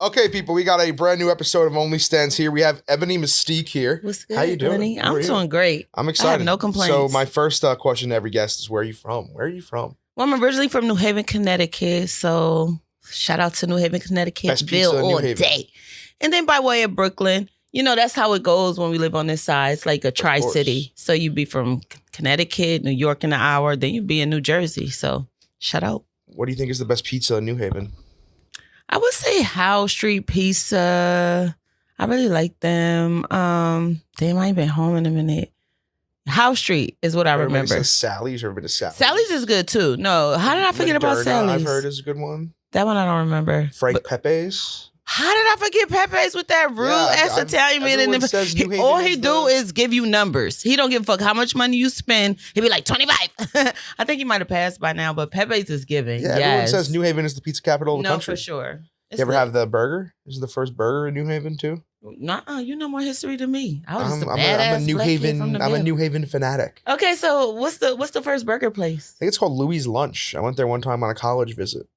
Okay, people, we got a brand new episode of OnlyStans here. We have Ebony Mystique here. What's good, How you doing? Glenny? I'm doing great. I'm excited. I have no complaints. So my first question to every guest is, where are you from? Where are you from? Well, I'm originally from New Haven, Connecticut. So shout out to New Haven, Connecticut. Best pizza in New Haven. Day. And then by way of Brooklyn, you know, that's how it goes when we live on this side. It's like a tri-city. So you'd be from Connecticut, New York in an hour, then you'd be in New Jersey. So shout out. What do you think is the best pizza in New Haven? I would say Howe Street Pizza. I really like them. They might have been home in a minute. Howe Street is what I remember. Says Sally's. Ever been to Sally's? Sally's is good too. No, how did I forget about Sally's? I've heard is a good one. That one I don't remember. Frank Pepe's. How did I forget Pepe's with that rude ass Italian man? All he do is give you numbers. He don't give a fuck how much money you spend. He'd be like 25. I think he might have passed by now, but Pepe's is giving. Yeah, everyone says New Haven is the pizza capital of the country. No, for sure. You ever have the burger? This is the first burger in New Haven too. Nuh-uh, you know more history than me. I was just I'm a New Haven fanatic. Okay, so what's the first burger place? I think it's called Louis' Lunch. I went there one time on a college visit.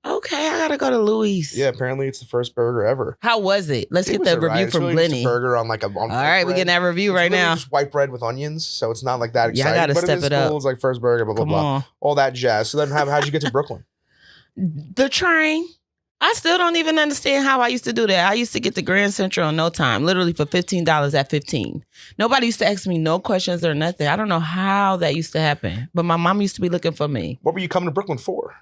Okay, I gotta go to Louis. Yeah, apparently it's the first burger ever. How was it? Let's get the review from Glenny. It's a burger on like a. All right, we're getting that review right now. Just white bread with onions, so it's not like that exciting. Yeah, I gotta step it up. Cool. It's like first burger, blah blah blah, all that jazz. So then, how'd you get to Brooklyn? The train. I still don't even understand how I used to do that. I used to get to Grand Central in no time, literally for $15 at 15. Nobody used to ask me no questions or nothing. I don't know how that used to happen, but my mom used to be looking for me. What were you coming to Brooklyn for?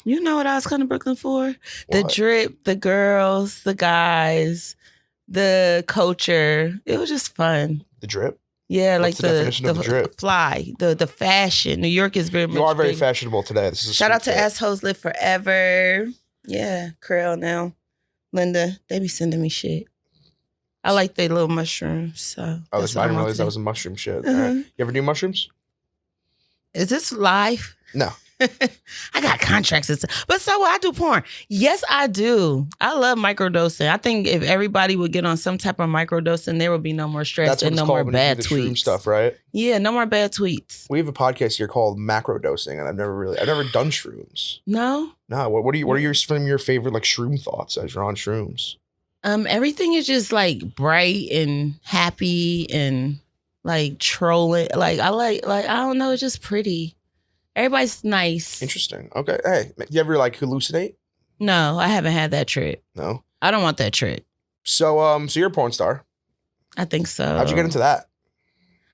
You know what I was coming to Brooklyn for? The drip, the girls, the guys, the culture. It was just fun. The drip? Yeah, what's like the definition of the drip? Fly, the fashion. New York is very much. You are very big. Fashionable today. This is shout out to Assholes Live Forever. Yeah, Krill now. Linda, they be sending me shit. I like their little mushrooms. So I didn't realize that was a mushroom shit. Right. You ever do mushrooms? Is this live? No. I got contracts and stuff. But so I do porn. Yes, I do. I love microdosing. I think if everybody would get on some type of microdosing, there would be no more stress and no more bad tweets. Stuff, right? Yeah, no more bad tweets. We have a podcast here called Macrodosing, and I've never done shrooms. No? No. What are your favorite like shroom thoughts as you're on shrooms? Everything is just like bright and happy and like trolling. Like I don't know, it's just pretty. Everybody's nice. Interesting. Okay. Hey, you ever like hallucinate? No, I haven't had that trip. No? I don't want that trip. So you're a porn star. I think so. How'd you get into that?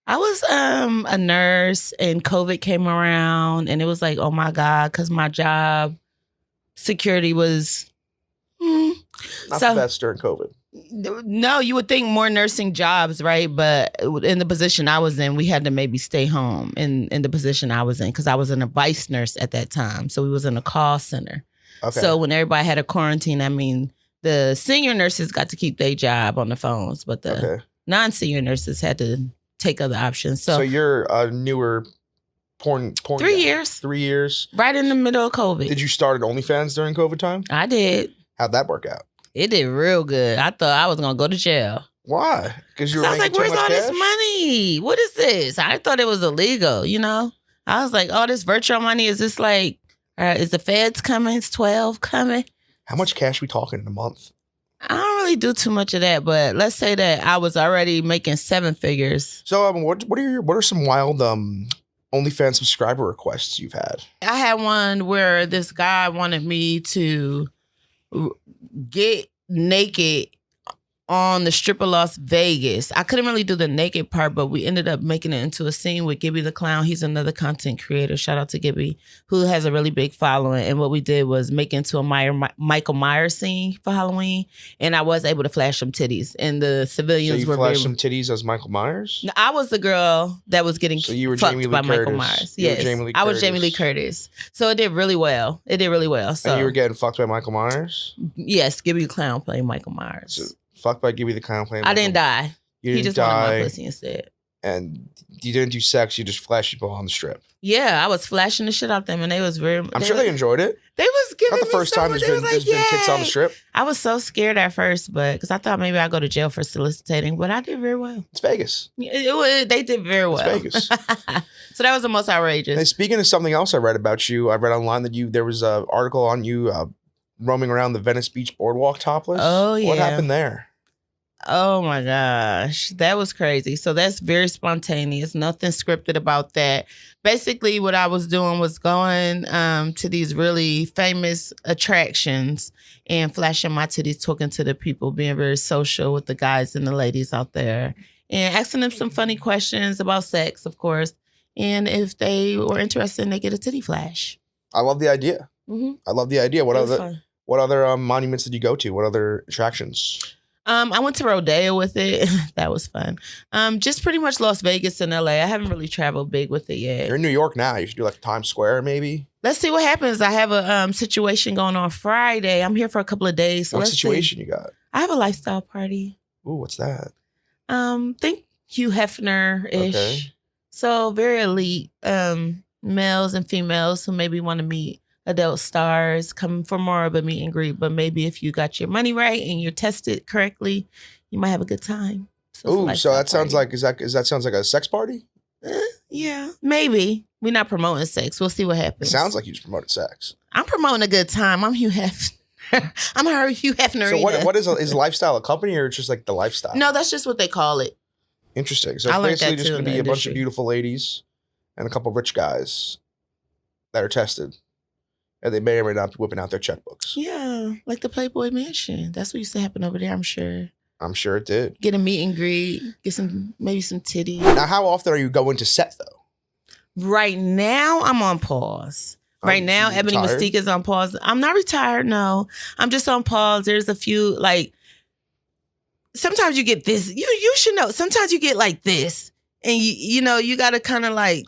I was a nurse and COVID came around and it was like, oh my God, because my job security was not the best during COVID. No, you would think more nursing jobs, right? But in the position I was in, we had to maybe stay home in the position I was in because I was in a vice nurse at that time. So we was in a call center. Okay. So when everybody had a quarantine, I mean, the senior nurses got to keep their job on the phones, but the non-senior nurses had to take other options. So you're a newer porn 3 years. 3 years. Right in the middle of COVID. Did you start at OnlyFans during COVID time? I did. How'd that work out? It did real good. I thought I was going to go to jail. Why? Because you were making too much where's all cash? this money? What is this? I thought it was illegal, you know? I was like, oh, this virtual money, is this like, is the feds coming? Is 12 coming? How much cash we talking in a month? I don't really do too much of that, but let's say that I was already making 7 figures. So what are some wild OnlyFans subscriber requests you've had? I had one where this guy wanted me to get naked on the strip of Las Vegas. I couldn't really do the naked part, but we ended up making it into a scene with Gibby the Clown. He's another content creator. Shout out to Gibby, who has a really big following. And what we did was make into a Michael Myers scene for Halloween. And I was able to flash some titties. And the civilians were flashed some titties as Michael Myers? No, I was the girl that was getting fucked by Michael Myers. Yes, I was Jamie Lee Curtis. So it did really well. So and you were getting fucked by Michael Myers? Yes, Gibby the Clown playing Michael Myers. So, fucked by Gibby the Clown playing. I didn't die. He just wanted my pussy instead. And you didn't do sex. You just flashed people on the strip. Yeah, I was flashing the shit out them, and they was very. I'm sure they enjoyed it. They was giving not the first time there's been tits on the strip. I was so scared at first, but because I thought maybe I'd go to jail for soliciting, but I did very well. It's Vegas. They did very well. It's Vegas. So that was the most outrageous. And speaking of something else I read about you, I read online that there was an article on you roaming around the Venice Beach boardwalk topless. Oh, yeah. What happened there? Oh my gosh, that was crazy. So that's very spontaneous. Nothing scripted about that. Basically, what I was doing was going to these really famous attractions and flashing my titties, talking to the people, being very social with the guys and the ladies out there, and asking them some funny questions about sex, of course. And if they were interested, they get a titty flash. I love the idea. Mm-hmm. I love the idea. What Fun. other monuments did you go to? What other attractions? I went to Rodeo with it. That was fun. Just pretty much Las Vegas and LA. I haven't really traveled big with it yet. You're in New York now. You should do like Times Square, maybe. Let's see what happens. I have a situation going on Friday. I'm here for a couple of days. So what situation you got? I have a lifestyle party. Ooh, what's that? Think Hugh Hefner-ish. Okay. So very elite males and females who maybe want to meet adult stars, come for more of a meet and greet. But maybe if you got your money right and you're tested correctly, you might have a good time. So that sounds like, is that sounds like a sex party? Yeah, maybe. We're not promoting sex. We'll see what happens. It sounds like you just promoted sex. I'm promoting a good time. I'm Hugh Hefner. I'm her Hugh Hefner. So what is lifestyle a company or just like the lifestyle? No, that's just what they call it. Interesting. So it's basically just going to be a bunch of beautiful ladies and a couple of rich guys that are tested. And they may or may not be whipping out their checkbooks. Yeah, like the Playboy Mansion. That's what used to happen over there, I'm sure. I'm sure it did. Get a meet and greet, get maybe some titties. Now, how often are you going to set, though? Right now, I'm on pause. Right now, Ebony Mystique is on pause. I'm not retired, no. I'm just on pause. There's a few, like, sometimes you get this. You should know. Sometimes you get like this. And, you know, you got to kind of like,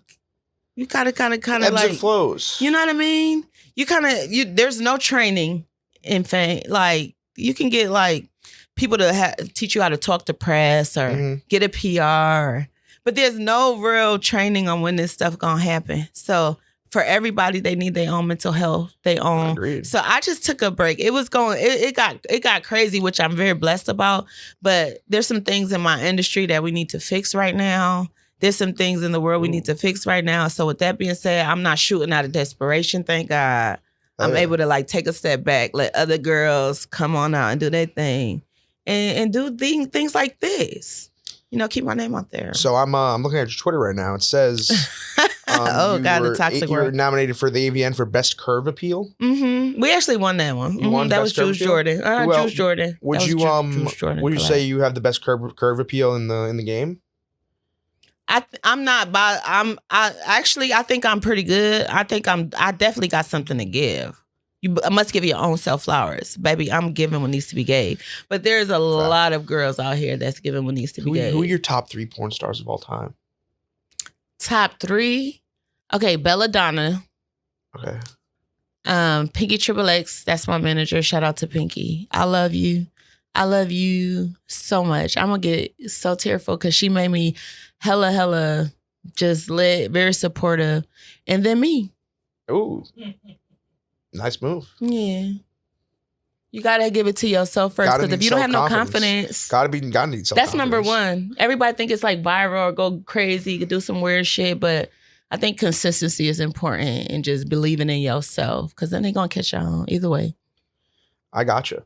Ebbs and flows. You know what I mean? There's no training in fame. Like, you can get like people to teach you how to talk to press or get a PR. But there's no real training on when this stuff gonna happen. So for everybody, they need their own mental health, their own. Agreed. So I just took a break. It got crazy, which I'm very blessed about. But there's some things in my industry that we need to fix right now. There's some things in the world we need to fix right now. So with that being said, I'm not shooting out of desperation. Thank God. I'm able to like take a step back, let other girls come on out and do their thing and do things like this. You know, keep my name out there. So I'm looking at your Twitter right now. It says, oh God, the toxic you were world. Nominated for the AVN for Best Curve Appeal. Mm-hmm. We actually won that one. You won that Best was Curve Juice Appeal? Jordan. Juice Jordan. Would you say you have the best curve appeal in the game? I'm not. I think I'm pretty good. I definitely got something to give. I must give your own self flowers, baby. I'm giving what needs to be gave. But there's a lot of girls out here that's giving what needs to be gave. Who are your top 3 porn stars of all time? Top 3? Okay, Belladonna. Okay. Pinky Triple X. That's my manager. Shout out to Pinky. I love you. I love you so much. I'm gonna get so tearful because she made me hella just lit, very supportive. And then me. Ooh. Nice move. Yeah. You gotta give it to yourself first. Because if you don't have no confidence. Gotta need self-confidence. That's number one. Everybody think it's like viral or go crazy, you could do some weird shit, but I think consistency is important and just believing in yourself. Because then they gonna catch on either way. I gotcha.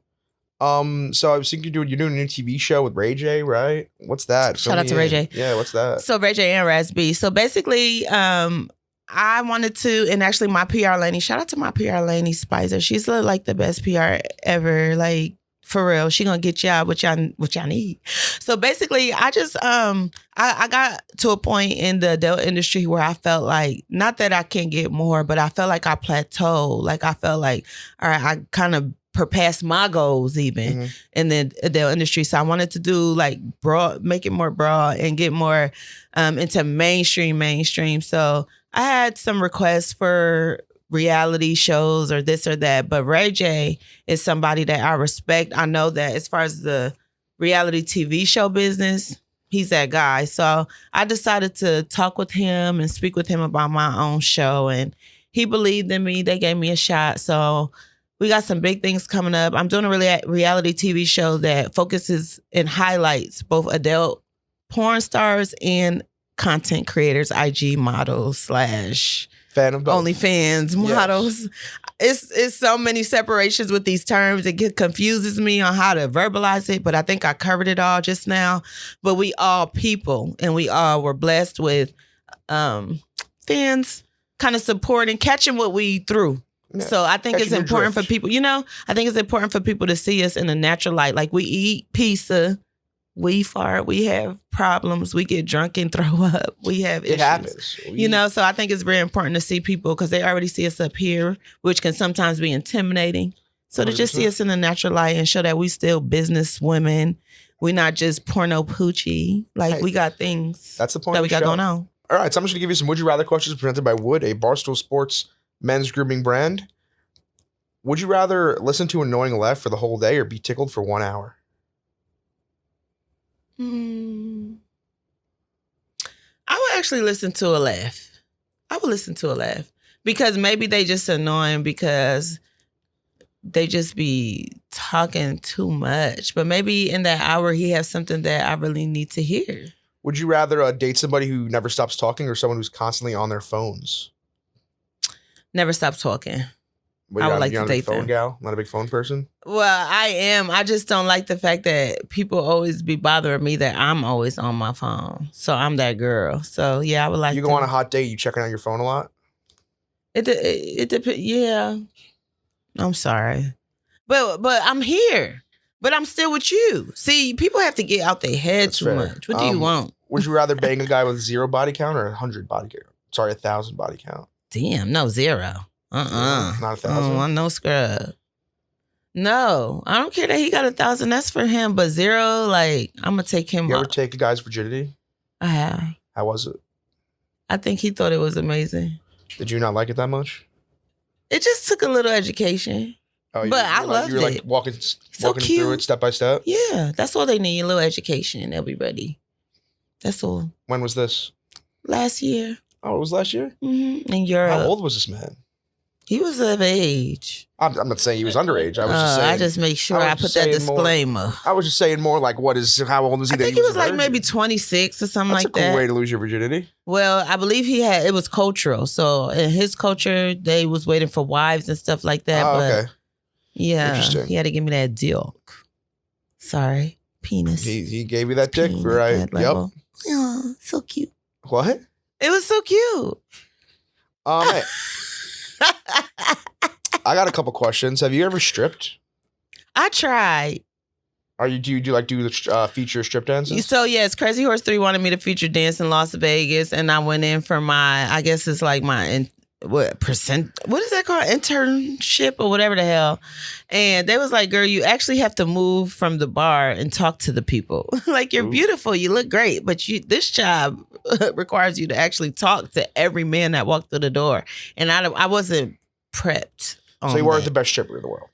So I was thinking you're doing a new TV show with Ray J, right? What's that? Shout out to Ray J. Yeah, what's that? So Ray J and Raz B. So basically, I wanted to, and actually my PR lady, shout out to my PR lady, Spicer. She's like the best PR ever. Like, for real. She gonna get y'all what y'all need. So basically, I just I got to a point in the adult industry where I felt like, not that I can't get more, but I felt like I plateaued. Like I felt like, all right, I kind of surpassed my goals even in the adult industry. So I wanted to do like broad, make it more broad and get more into mainstream. So I had some requests for reality shows or this or that, but Ray J is somebody that I respect. I know that as far as the reality TV show business, he's that guy. So I decided to talk with him and speak with him about my own show, and he believed in me. They gave me a shot. So we got some big things coming up. I'm doing a reality TV show that focuses and highlights both adult porn stars and content creators, IG models / Fan of both. OnlyFans models. Yes. It's so many separations with these terms. It confuses me on how to verbalize it, but I think I covered it all just now. But we all people, and we all were blessed with fans kind of supporting, catching what we threw. Yeah. So I think it's important for people, I think it's important for people to see us in a natural light. Like we eat pizza, we fart, we have problems, we get drunk and throw up, we have issues. It happens. So I think it's very important to see people because they already see us up here, which can sometimes be intimidating. So 100%. To just see us in a natural light and show that we still business women. We're not just porno poochie. Like we got things that's the point that we got going on. All right, so I'm just going to give you some Would You Rather questions presented by Wood, a Barstool Sports men's grooming brand. Would you rather listen to Annoying Left for the whole day or be tickled for 1 hour? I would actually listen to a laugh. I would listen to a laugh because maybe they just annoying because they just be talking too much. But maybe in that hour he has something that I really need to hear. Would you rather date somebody who never stops talking or someone who's constantly on their phones? Never stop talking. I would like to date them. Gal? Not a big phone person? Well, I am. I just don't like the fact that people always be bothering me that I'm always on my phone. So I'm that girl. So yeah, I would like to. You go on a hot date, you checking out your phone a lot? It depends. Yeah. I'm sorry. But I'm here. But I'm still with you. See, people have to get out their head too much. What do you want? Would you rather bang a guy with 0 body count or 100 body count? Sorry, 1,000 body count. Damn, no, 0. Not 1,000? I don't want no scrub. No, I don't care that he got 1,000. That's for him. But 0, like, I'm going to take him You ever take a guy's virginity? I have. How was it? I think he thought it was amazing. Did you not like it that much? It just took a little education. Oh, but I loved it. You were like walking through it step by step? Yeah, that's all they need, a little education. They'll be ready. That's all. When was this? Last year. Oh, it was last year? Mm-hmm. In Europe. How old was this man? He was of age. I'm not saying he was underage. I was just saying. I just make sure I put that disclaimer. I was just saying more like how old was he? I think he was like maybe 26 or something like that. That's a cool way to lose your virginity. Well, I believe it was cultural. So in his culture, they was waiting for wives and stuff like that. Oh, but okay. Yeah. Interesting. He had to give me that dick. Sorry. Penis. He gave you that dick for right. Yep. Oh, so cute. What? It was so cute. Hey. I got a couple questions. Have you ever stripped? I tried. Do you the feature strip dances? So yes, Crazy Horse 3 wanted me to feature dance in Las Vegas, and I went in for I guess it's like my what is that called? Internship or whatever the hell. And they was like, girl, you actually have to move from the bar and talk to the people. Like, you're beautiful, you look great, but this job requires you to actually talk to every man that walked through the door. And I wasn't prepped. So you weren't the best stripper in the world?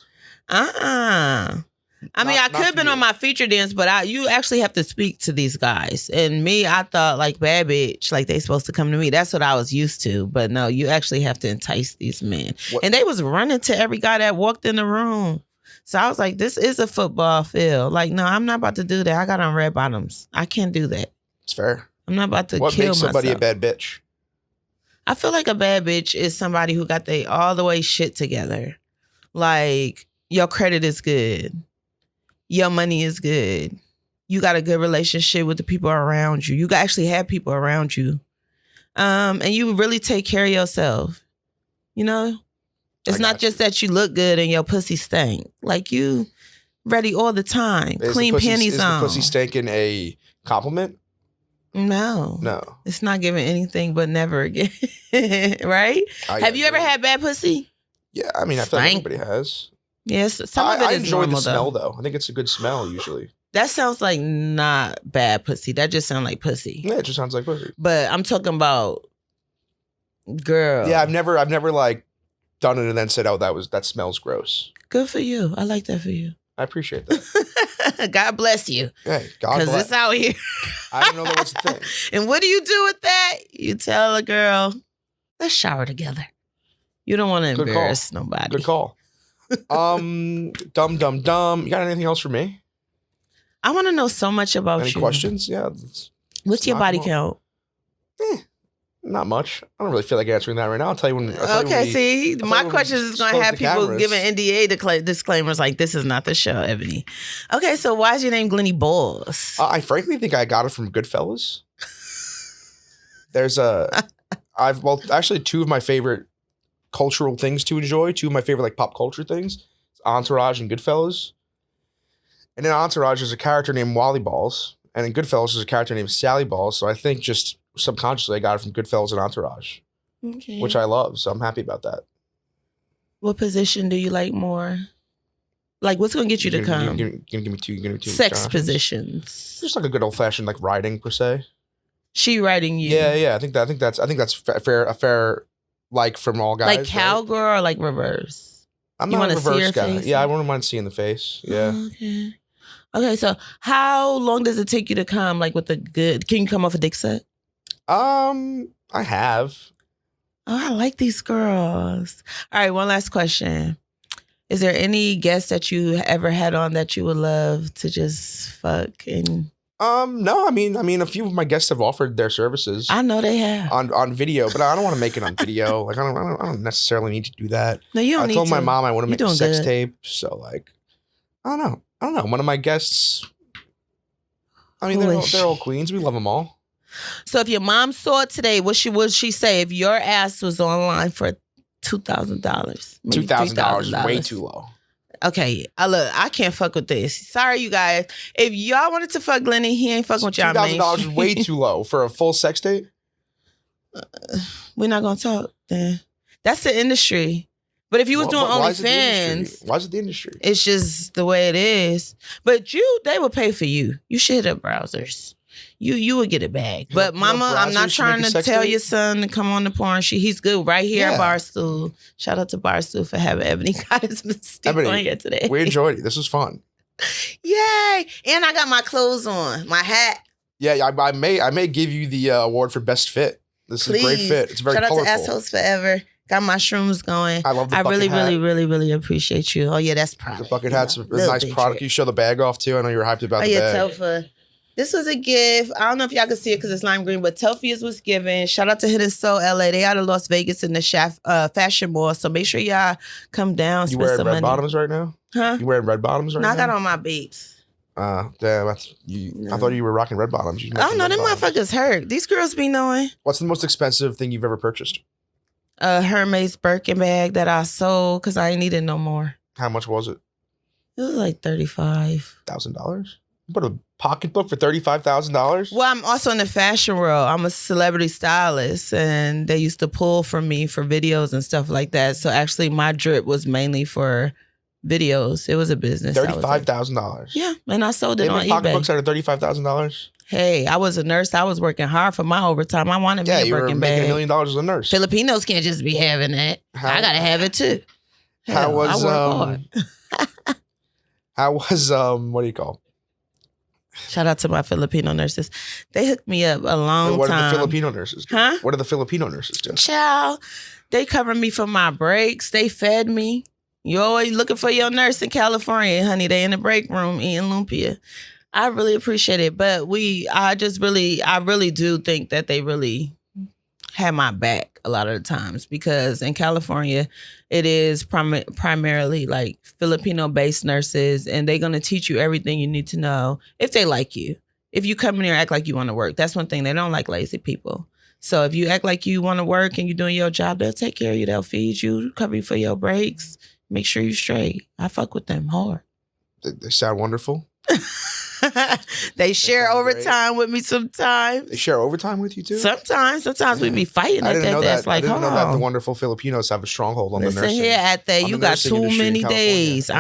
I mean, I could have been on my feature dance, but you actually have to speak to these guys. And me, I thought like bad bitch, like they supposed to come to me. That's what I was used to. But no, you actually have to entice these men. What? And they was running to every guy that walked in the room. So I was like, this is a football field. Like, no, I'm not about to do that. I got on red bottoms. I can't do that. It's fair. I'm not about to kill myself. What makes somebody a bad bitch? I feel like a bad bitch is somebody who got their all the way shit together. Like, your credit is good. Your money is good. You got a good relationship with the people around you. You actually have people around you. And you really take care of yourself. You know? It's not just that you look good and your pussy stank. Like, you ready all the time. Clean panties on. Is the pussy stinking a compliment? No. It's not giving anything but never again. Right? Have you ever had bad pussy? Yeah, I mean, I feel like everybody has. Yes, some of it is enjoy normal, the smell, though. I think it's a good smell, usually. That sounds like not bad pussy. That just sounds like pussy. Yeah, it just sounds like pussy. But I'm talking about, girl. Yeah, I've never like done it and then said, "Oh, that smells gross." Good for you. I like that for you. I appreciate that. God bless you. Hey, God bless. Because it's out here. I didn't know that was a thing. And what do you do with that? You tell a girl, let's shower together. You don't want to embarrass nobody. Good call. Dumb. You got anything else for me? I want to know so much about you. Any questions? Yeah. What's your body count? Not much. I don't really feel like answering that right now. I'll tell you when. My questions is going to have people giving NDA disclaimers like, this is not the show, Ebony. Okay, so why is your name Glenny Balls? I frankly think I got it from Goodfellas. There's actually two of my favorite cultural things to enjoy. Two of my favorite like pop culture things: Entourage and Goodfellas. And in Entourage, there's a character named Wally Balls, and in Goodfellas, there's a character named Sally Balls. So I think just subconsciously I got it from Goodfellas and Entourage, which I love. So I'm happy about that. What position do you like more? Like, what's going to get you to come? Give me two. Sex positions. Just like a good old fashioned like riding per se. She riding you? Yeah. I think that's fair. Like from all guys. Like cowgirl, right? Or like reverse? I'm not a reverse guy. Yeah, I wouldn't mind seeing the face. Yeah. Oh, okay. So how long does it take you to come? Like with the good? Can you come off a dick set? I have. Oh, I like these girls. All right, one last question. Is there any guests that you ever had on that you would love to just fuck and? No, I mean, a few of my guests have offered their services. I know they have on video, but I don't want to make it on video. Like, I don't necessarily need to do that. No, you don't. I told my mom I want to make a sex tape. So, like, I don't know. One of my guests. I mean, they're all queens. We love them all. So if your mom saw it today, what would she say if your ass was online for $2,000? $2,000 way too low. Okay, I can't fuck with this. Sorry, you guys. If y'all wanted to fuck Glenny, he ain't fucking with y'all. $2,000 is way too low for a full sex date. We're not gonna talk then. That's the industry. But if you was doing OnlyFans, why is it the industry? It's just the way it is. But they will pay for you. You should hit up browsers. You would get it back. But mama, I'm not trying to tell your son to come on the porn. He's good right here at Barstool. Shout out to Barstool for having Ebony Goddess Mystique on here today. We enjoyed it. This was fun. Yay! And I got my clothes on, my hat. Yeah, I may give you the award for best fit. This is a great fit. It's very colorful. Shout out to Assholes Forever. Got my shrooms going. I love the bucket hat. Really appreciate you. Oh yeah, that's product. The bucket hat's a nice product. You show the bag off too. I know you were hyped about the bag. Telfa. This was a gift. I don't know if y'all can see it because it's lime green, but Telfia's was given. Shout out to Hidden Soul LA. They out of Las Vegas in the fashion mall. So make sure y'all come down. You wearing red bottoms right now? Huh? You wearing red bottoms right now? I got on my beats. Damn. I thought you were rocking red bottoms. Oh, no, them motherfuckers hurt. These girls be knowing. What's the most expensive thing you've ever purchased? A Hermes Birkin bag that I sold because I ain't needed no more. How much was it? It was like $35,000. You bought a pocketbook for $35,000? Well, I'm also in the fashion world. I'm a celebrity stylist, and they used to pull from me for videos and stuff like that. So actually, my drip was mainly for videos. It was a business. $35,000. Yeah, and I sold it on eBay. Pocketbooks out of $35,000. Hey, I was a nurse. I was working hard for my overtime. I wanted me a Birkin bag. Yeah, you were making $1 million as a nurse. Filipinos can't just be having that. I gotta have it too. How was what do you call? Shout out to my Filipino nurses. They hooked me up a long time. What do the Filipino nurses do? Huh? What do the Filipino nurses do? Child, they covered me for my breaks. They fed me. You always looking for your nurse in California, honey. They in the break room eating lumpia. I really appreciate it. But I really do think that they really had my back a lot of the times because in California, it is primarily like Filipino-based nurses, and they're going to teach you everything you need to know if they like you. If you come in here and act like you want to work, that's one thing. They don't like lazy people. So if you act like you want to work and you're doing your job, they'll take care of you. They'll feed you, cover you for your breaks, make sure you're straight. I fuck with them hard. They sound wonderful. They share overtime with me sometimes. They share overtime with you too? Sometimes we be fighting at that desk. Like, I didn't know that the wonderful Filipinos have a stronghold on the nursing. Listen here, at that, you got too many days.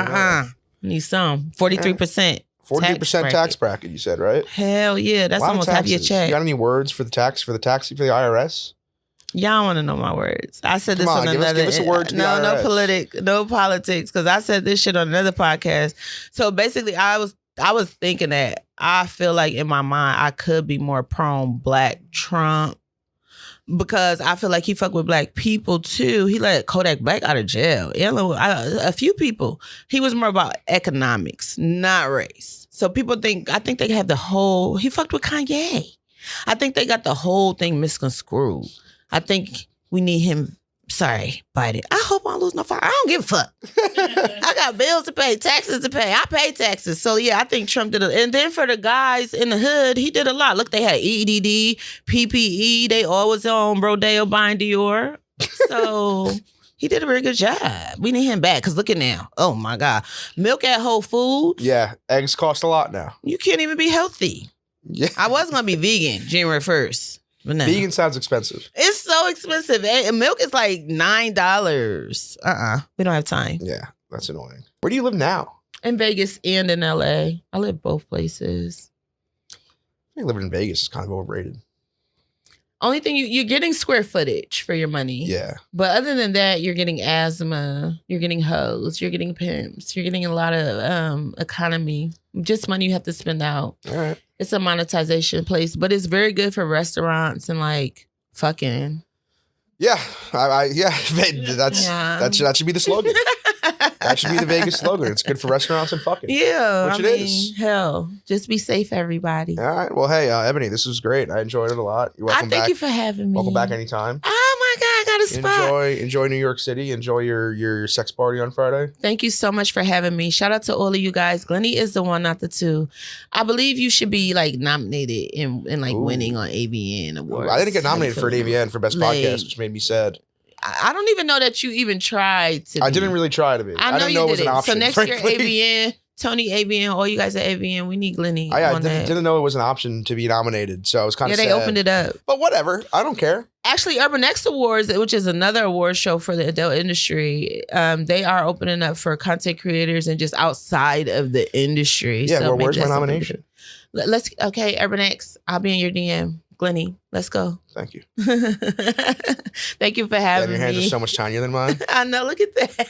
Need some. 43%. 43% tax bracket, you said, right? Hell yeah. That's almost half your check. You got any words for the IRS? Y'all want to know my words. I said this on another. Give us a word to the IRS. No politics, because I said this shit on another podcast. So basically, I was thinking that I feel like in my mind I could be more prone Black Trump because I feel like he fucked with Black people too. He let Kodak Black out of jail. A few people. He was more about economics, not race. So people I think they have he fucked with Kanye. I think they got the whole thing misconstrued. I think we need him. Sorry, bite it. I hope I don't lose no fire. I don't give a fuck. I got bills to pay, taxes to pay. I pay taxes. So, yeah, I think Trump did it. And then for the guys in the hood, he did a lot. Look, they had EDD, PPE. They always on Rodeo buying Dior. So he did a very good job. We need him back because look at now. Oh, my God. Milk at Whole Foods. Yeah, eggs cost a lot now. You can't even be healthy. Yeah, I was going to be vegan January 1st. But no. Vegan sounds expensive. It's so expensive. Milk is like $9. We don't have time. Yeah, that's annoying. Where do you live now? In Vegas and in LA. I live both places. I think living in Vegas is kind of overrated. Only thing you're getting square footage for your money. Yeah. But other than that, you're getting asthma, you're getting hoes, you're getting pimps, you're getting a lot of economy. Just money you have to spend out. All right. It's a monetization place, but it's very good for restaurants and like fucking. Yeah, that should be the slogan. That should be the Vegas slogan. It's good for restaurants and fucking. Yeah, which it is. Hell, just be safe, everybody. All right. Well, hey, Ebony, this was great. I enjoyed it a lot. You're welcome back. Thank you for having me. Welcome back anytime. Oh my God, I got a spot. Enjoy New York City. Enjoy your sex party on Friday. Thank you so much for having me. Shout out to all of you guys. Glenny is the one, not the two. I believe you should be like nominated and like winning on AVN awards. I didn't get nominated for an AVN for best podcast, which made me sad. I don't even know that you even tried to. I didn't really try to be. I didn't know it was an option. So next frankly. year, AVN, Tony AVN, all you guys at AVN, we need Glenny. I didn't know it was an option to be nominated, so I was kind of sad. Yeah, they opened it up. But whatever. I don't care. Actually, Urban X Awards, which is another award show for the adult industry, they are opening up for content creators and just outside of the industry. Yeah, so where's my nomination? Okay, Urban X, I'll be in your DM. Glenny, let's go. Thank you. Thank you for having me. Your hands are so much tinier than mine. I know, look at that.